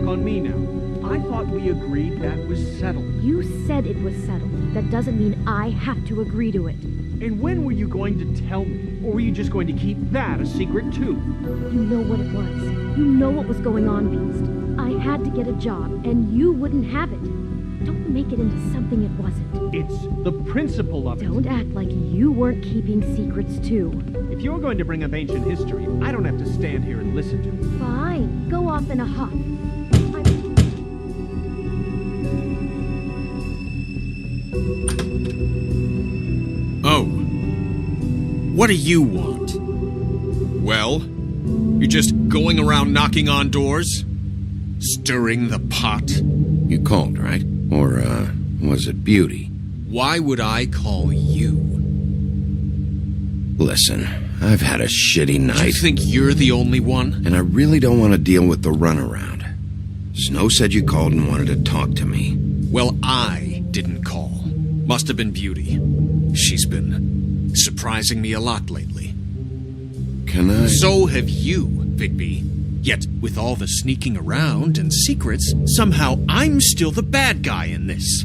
on me now. I thought we agreed that was settled. You said it was settled. That doesn't mean I have to agree to it. And when were you going to tell me? Or were you just going to keep that a secret too? You know what it was. You know what was going on, Beast. I had to get a job, and you wouldn't have it. Don't make it into something it wasn't. It's the principle of it. Don't act like you weren't keeping secrets too. If you're going to bring up ancient history, I don't have to stand here and listen to it. Fine. Go off in a huff. Oh. What do you want? Well, you're just going around knocking on doors? Stirring the pot? You called, right? Or, was it Beauty? Why would I call you? Listen, I've had a shitty Do you night, think you're the only one? and I really don't want to deal with the runaround. Snow said you called and wanted to talk to me. Well, I didn't call. Must have been Beauty. She's been surprising me a lot lately. Can I... So have you, Bigby. Yet, with all the sneaking around and secrets, somehow I'm still the bad guy in this.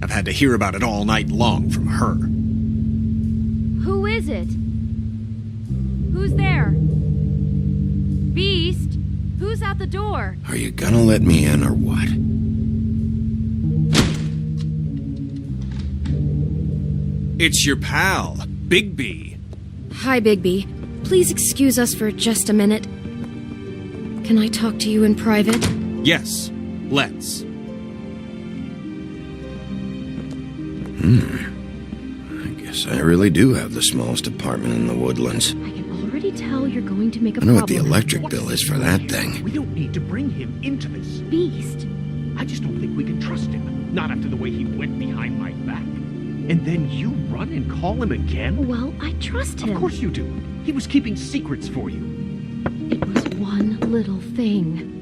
I've had to hear about it all night long from her. Who is it? Who's there? Beast? Who's at the door? Are you gonna let me in or what? It's your pal, Bigby. Hi, Bigby. Please excuse us for just a minute. Can I talk to you in private? Yes, let's. I guess I really do have the smallest apartment in the Woodlands. I can already tell you're going to make a I know what the problem. electric bill is for that thing. We don't need to bring him into this. Beast. I just don't think we can trust him. Not after the way he went behind my back. And then you run and call him again? Well, I trust him. Of course you do. He was keeping secrets for you. It was one little thing.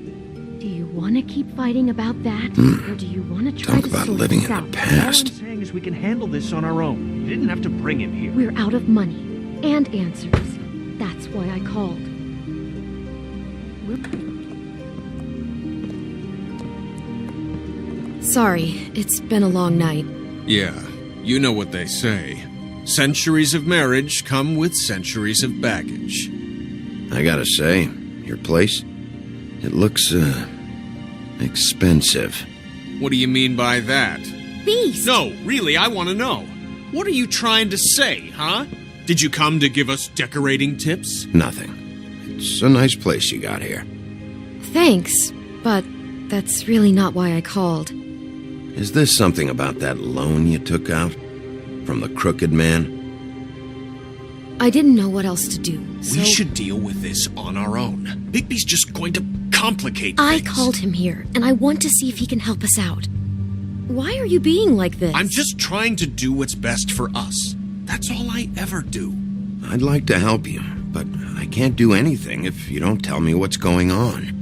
Do you want to keep fighting about that? Or do you want to try Talk to about sort living this in out? the All past. I'm saying is we can handle this on our own. You didn't have to bring him here. We're out of money and answers. That's why I called. Sorry, it's been a long night. Yeah, you know what they say. Centuries of marriage come with centuries of baggage. I gotta say, your place, it looks, expensive. What do you mean by that? Beast! No, really, I want to know. What are you trying to say, huh? Did you come to give us decorating tips? Nothing. It's a nice place you got here. Thanks, but that's really not why I called. Is this something about that loan you took out? From the crooked man? I didn't know what else to do, so We should deal with this on our own. Bigby's just going to complicate I things. called him here, and I want to see if he can help us out. Why are you being like this? I'm just trying to do what's best for us. That's all I ever do. I'd like to help you, but I can't do anything if you don't tell me what's going on.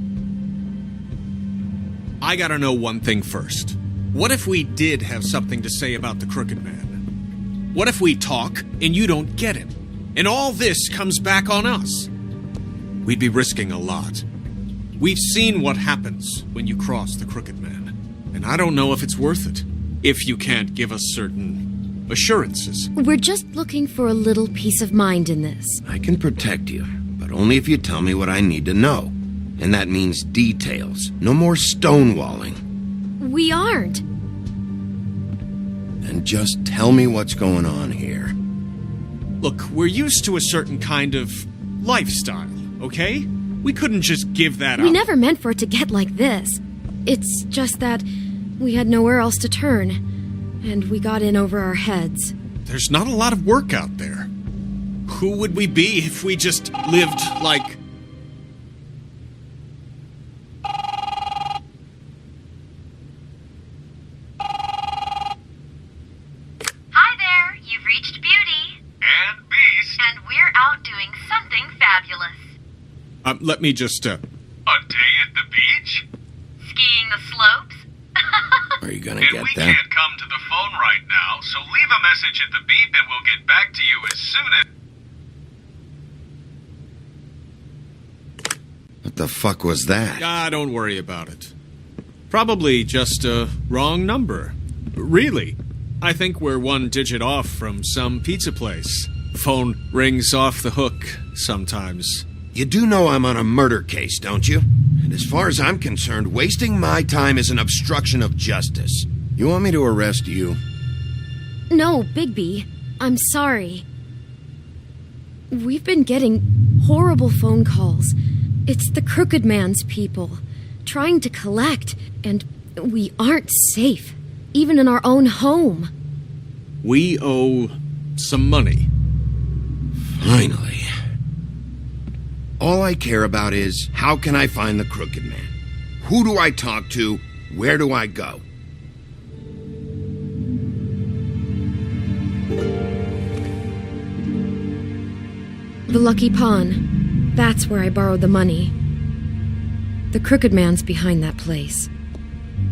I gotta know one thing first. What if we did have something to say about the Crooked Man? What if we talk and you don't get him? And all this comes back on us? We'd be risking a lot. We've seen what happens when you cross the Crooked Man. And I don't know if it's worth it. If you can't give us certain assurances. We're just looking for a little peace of mind in this. I can protect you, but only if you tell me what I need to know. And that means details. No more stonewalling. We aren't. And just tell me what's going on here. Look, we're used to a certain kind of lifestyle, okay? We couldn't just give that We up. never meant for it to get like this. It's just that we had nowhere else to turn, and we got in over our heads. There's not a lot of work out there. Who would we be if we just lived like... Hi there, you've reached Beauty. And Beast. And we're out doing something fabulous. let me just, A day at the beach? Skiing the slopes? Are you gonna And get we that? can't come to the phone right now, so leave a message at the beep and we'll get back to you as soon as... What the fuck was that? don't worry about it. Probably just a wrong number. Really, I think we're one digit off from some pizza place. Phone rings off the hook sometimes. You do know I'm on a murder case, don't you? And as far as I'm concerned, wasting my time is an obstruction of justice. You want me to arrest you? No, Bigby. I'm sorry. We've been getting horrible phone calls. It's the Crooked Man's people, trying to collect, and we aren't safe, even in our own home. We owe some money. Finally. All I care about is, how can I find the Crooked Man? Who do I talk to? Where do I go? The Lucky Pawn. That's where I borrowed the money. The Crooked Man's behind that place.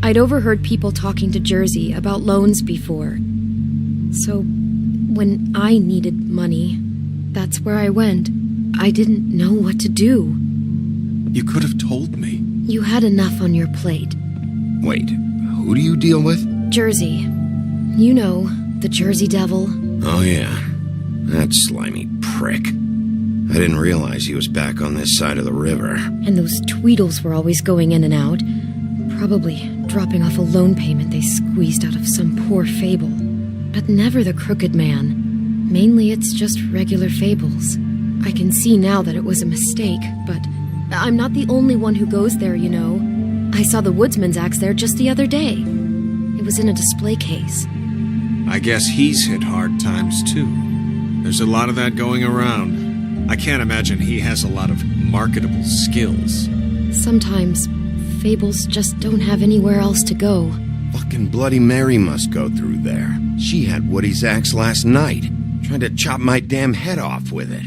I'd overheard people talking to Jersey about loans before. So, when I needed money, that's where I went. I didn't know what to do. You could have told me. You had enough on your plate. Wait, who do you deal with? Jersey. You know, the Jersey Devil. Oh yeah, that slimy prick. I didn't realize he was back on this side of the river. And those Tweedles were always going in and out. Probably dropping off a loan payment they squeezed out of some poor fable. But never the Crooked Man. Mainly it's just regular fables. I can see now that it was a mistake, but I'm not the only one who goes there, you know. I saw the Woodsman's axe there just the other day. It was in a display case. I guess he's hit hard times too. There's a lot of that going around. I can't imagine he has a lot of marketable skills. Sometimes, fables just don't have anywhere else to go. Fucking Bloody Mary must go through there. She had Woody's axe last night, trying to chop my damn head off with it.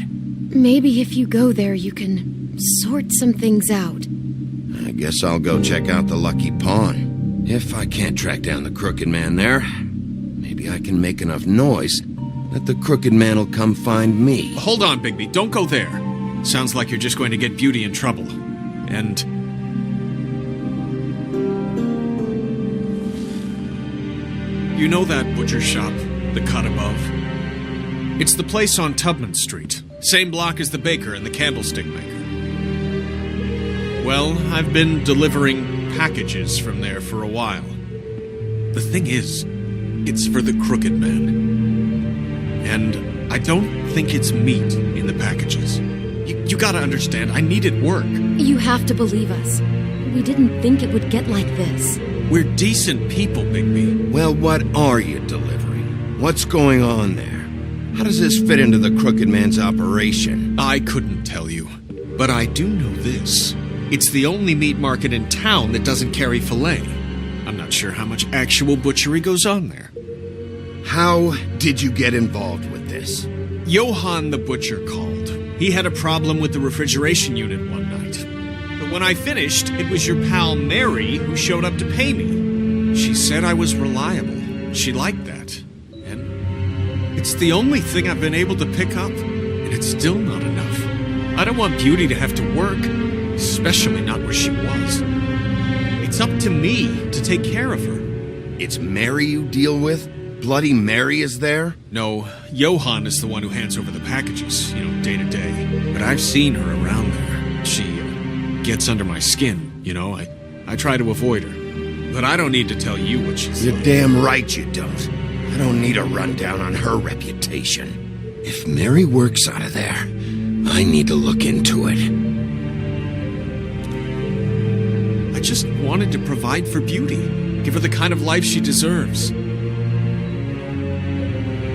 Maybe if you go there, you can sort some things out. I guess I'll go check out the Lucky Pawn. If I can't track down the Crooked Man there, maybe I can make enough noise that the Crooked Man will come find me. Hold on, Bigby. Don't go there. Sounds like you're just going to get Beauty in trouble. And... you know that butcher shop, the cut above? It's the place on Tubman Street. Same block as the baker and the candlestick maker. Well, I've been delivering packages from there for a while. The thing is, it's for the Crooked Man. And I don't think it's meat in the packages. You gotta understand, I needed work. You have to believe us. We didn't think it would get like this. We're decent people, Bigby. Well, what are you delivering? What's going on there? How does this fit into the Crooked Man's operation? I couldn't tell you. But I do know this. It's the only meat market in town that doesn't carry filet. I'm not sure how much actual butchery goes on there. How did you get involved with this? Johann the butcher called. He had a problem with the refrigeration unit one night. But when I finished, it was your pal Mary who showed up to pay me. She said I was reliable. She liked that. And it's the only thing I've been able to pick up. And it's still not enough. I don't want Beauty to have to work, especially not where she was. It's up to me to take care of her. It's Mary you deal with? Bloody Mary is there? No, Johann is the one who hands over the packages, day to day. But I've seen her around there. She gets under my skin, I try to avoid her. But I don't need to tell you what she's You're like. damn right you don't. I don't need a rundown on her reputation. If Mary works out of there, I need to look into it. I just wanted to provide for Beauty. Give her the kind of life she deserves.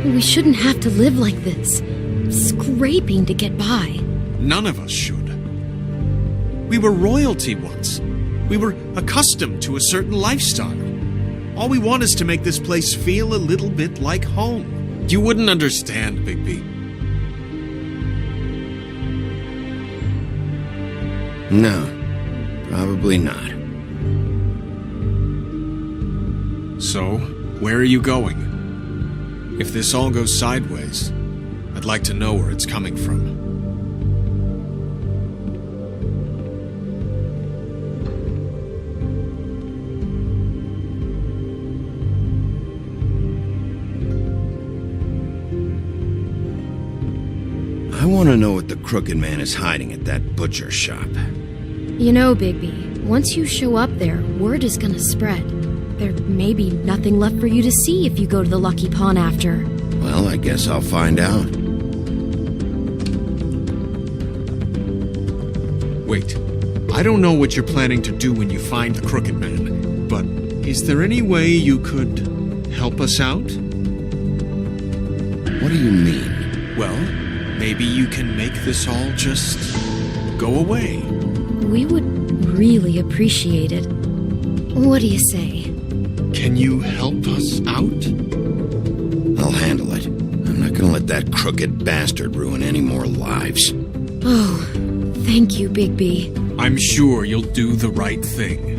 We shouldn't have to live like this, scraping to get by. None of us should. We were royalty once. We were accustomed to a certain lifestyle. All we want is to make this place feel a little bit like home. You wouldn't understand, Bigby. No, probably not. So, where are you going? If this all goes sideways, I'd like to know where it's coming from. want to know what the Crooked Man is hiding at that butcher shop. You know, Bigby, once you show up there, word is gonna spread. There may be nothing left for you to see if you go to the Lucky Pawn after. Well, I guess I'll find out. Wait. I don't know what you're planning to do when you find the Crooked Man, but is there any way you could help us out? What do you mean? Well, maybe you can make this all just go away. We would really appreciate it. What do you say? Can you help us out? I'll handle it. I'm not gonna let that crooked bastard ruin any more lives. Oh, thank you, Bigby. I'm sure you'll do the right thing.